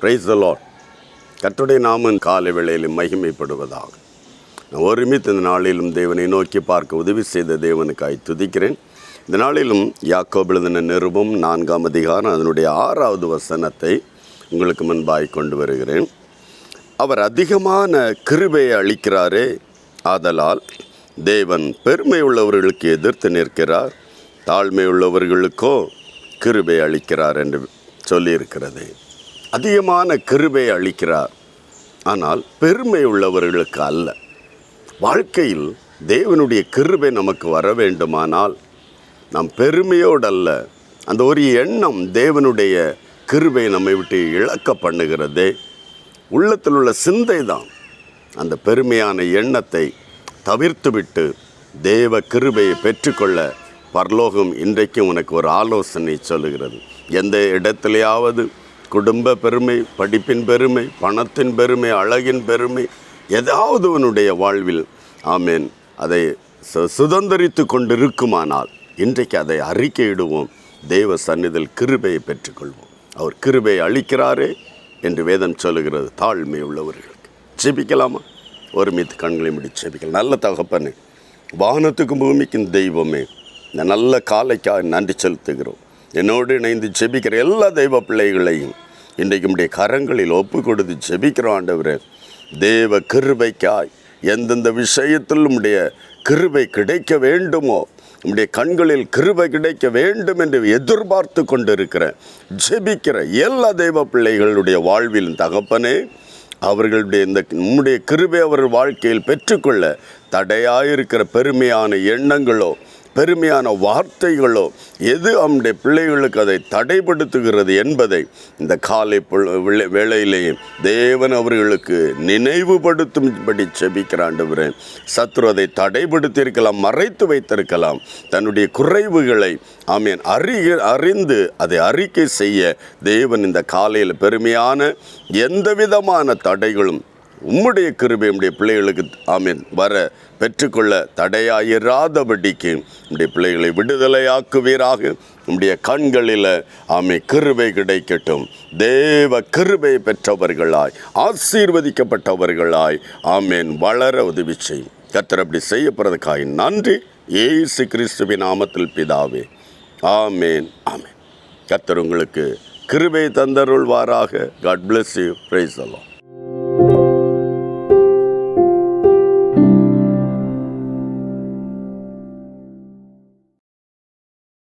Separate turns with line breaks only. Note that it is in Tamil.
Praise the Lord. கர்த்தருடைய நாமம் காலை வேளையில் மகிமைப்படுவதாக. நான் ஒருமித்த இந்த நாளிலும் தேவனை நோக்கி பார்க்க உதவி செய்த தேவனுக்காய் துதிக்கிறேன். இந்த நாளிலும் யாக்கோபு எழுதின நிருபம் 4ஆம் அதிகாரம் அதனுடைய 6வது வசனத்தை உங்களுக்கு முன்பாய் கொண்டு வருகிறேன். அவர் அதிகமான கிருபையை அளிக்கிறாரே, ஆதலால் தேவன் பெருமை உள்ளவர்களுக்கு எதிர்த்து நிற்கிறார், தாழ்மை உள்ளவர்களுக்கோ கிருபை அளிக்கிறார் என்று சொல்லியிருக்கிறது. அதிகமான கிருபை அளிக்கிறார், ஆனால் பெருமை உள்ளவர்களுக்கு அல்ல. வாழ்க்கையில் தேவனுடைய கிருபை நமக்கு வர வேண்டுமானால் நாம் பெருமையோடு அல்ல, அந்த ஒரு எண்ணம் தேவனுடைய கிருபை நம்மை விட்டு இழக்க பண்ணுகிறதே. உள்ளத்தில் உள்ள சிந்தை தான் அந்த பெருமையான எண்ணத்தை தவிர்த்துவிட்டு தேவ கிருபையை பெற்றுக்கொள்ள பரலோகம் இன்றைக்கு உனக்கு ஒரு ஆலோசனை சொல்லுகிறது. எந்த இடத்துலையாவது குடும்ப பெருமை, படிப்பின் பெருமை, பணத்தின் பெருமை, அழகின் பெருமை, ஏதாவது உன்னுடைய வாழ்வில் ஆமேன் அதை சுதந்திரித்து கொண்டிருக்குமானால் இன்றைக்கு அதை அறிக்கையிடுவோம். தேவ சந்நிதியில் கிருபையை பெற்றுக்கொள்வோம். அவர் கிருபை அளிக்கிறாரே என்று வேதம் சொல்லுகிறது. தாழ்மை உள்ளவர்களுக்கு ஜெபிக்கலாமா? ஒருமித்து கண்களை முடி ஜெபிக்கலாம். நல்ல தகப்பனே, வானத்துக்கும் பூமிக்கும் தெய்வமே, இந்த நல்ல காலைக்காக நன்றி செலுத்துகிறோம். என்னோடு இணைந்து ஜெபிக்கிற எல்லா தெய்வ பிள்ளைகளையும் இன்றைக்கு நம்முடைய கரங்களில் ஒப்பு கொடுத்து ஜெபிக்கிறோம். ஆண்டவரே, தேவ கிருபைக்காய் எந்தெந்த விஷயத்தில் நம்முடைய கிருபை கிடைக்க வேண்டுமோ, நம்முடைய கண்களில் கிருபை கிடைக்க வேண்டும் என்று எதிர்பார்த்து கொண்டிருக்கிற ஜெபிக்கிற எல்லா தெய்வ பிள்ளைகளுடைய வாழ்வில் தகப்பனே, அவர்களுடைய இந்த நம்முடைய கிருபை அவர்கள் வாழ்க்கையில் பெற்றுக்கொள்ள தடையாயிருக்கிற பெருமையான எண்ணங்களோ பெருமையான வார்த்தைகளோ எது நம்முடைய பிள்ளைகளுக்கு அதை தடைப்படுத்துகிறது என்பதை இந்த காலை வேளையிலேயே தேவன் அவர்களுக்கு நினைவுபடுத்தும்படி ஜெபிக்கிறாண்டவரே. சத்ரு அதை தடைப்படுத்தியிருக்கலாம், மறைத்து வைத்திருக்கலாம். தன்னுடைய குறைவுகளை ஆமேன் அறிந்து அதை அறிக்கை செய்ய தேவன் இந்த காலையில் பெருமையான எந்த விதமான தடைகளும் உம்முடைய கிருபை நம்முடைய பிள்ளைகளுக்கு ஆமேன் வர பெற்றுக்கொள்ள தடையாயிராதபடிக்கு நம்முடைய பிள்ளைகளை விடுதலையாக்குவீராக. நம்முடைய கண்களில் ஆமே கிருபை கிடைக்கட்டும். தேவ கிருபை பெற்றவர்களாய் ஆசீர்வதிக்கப்பட்டவர்களாய் ஆமேன் வளர உதவி செய்யும். கர்த்தர் அப்படி செய்யப்படுறதுக்காய் நன்றி. இயேசு கிறிஸ்துவின் நாமத்தில் பிதாவே, ஆமேன் ஆமேன். கர்த்தர் உங்களுக்கு கிருபை தந்தருள்வாராக. God bless you. Praise the Lord.